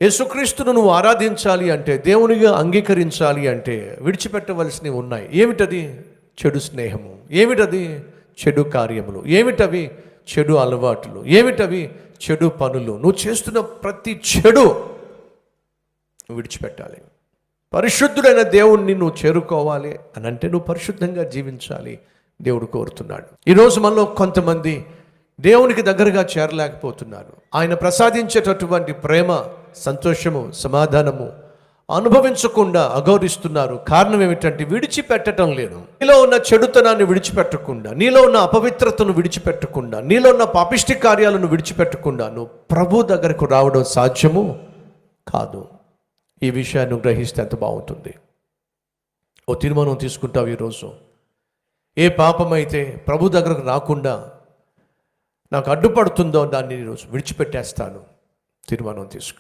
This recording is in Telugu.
యేసుక్రీస్తును నువ్వు ఆరాధించాలి అంటే, దేవునిగా అంగీకరించాలి అంటే విడిచిపెట్టవలసినవి ఉన్నాయి. ఏమిటది? చెడు స్నేహము. ఏమిటది? చెడు కార్యములు. ఏమిటవి? చెడు అలవాట్లు. ఏమిటవి? చెడు పనులు. నువ్వు చేస్తున్న ప్రతి చెడు విడిచిపెట్టాలి. పరిశుద్ధుడైన దేవుణ్ణి నువ్వు చేరుకోవాలి అని అంటే నువ్వు పరిశుద్ధంగా జీవించాలి. దేవుడు కోరుతున్నాడు. ఈరోజు మనలో కొంతమంది దేవునికి దగ్గరగా చేరలేకపోతున్నారు. ఆయన ప్రసాదించేటటువంటి ప్రేమ, సంతోషము, సమాధానము అనుభవించకుండా అగౌరవిస్తున్నారు. కారణం ఏమిటంటే విడిచిపెట్టడం లేదు. నీలో ఉన్న చెడుతనాన్ని విడిచిపెట్టకుండా, నీలో ఉన్న అపవిత్రతను విడిచిపెట్టకుండా, నీలో ఉన్న పాపిష్టి కార్యాలను విడిచిపెట్టకుండా నువ్వు ప్రభు దగ్గరకు రావడం సాధ్యము కాదు. ఈ విషయాన్ని గ్రహిస్తే ఎంత బాగుంటుంది. ఓ తీర్మానం తీసుకుంటావు ఈరోజు. ఏ పాపమైతే ప్రభు దగ్గరకు రాకుండా నాకు అడ్డుపడుతుందో దాన్ని ఈరోజు విడిచిపెట్టేస్తాను. తీర్మానం తీసుకో.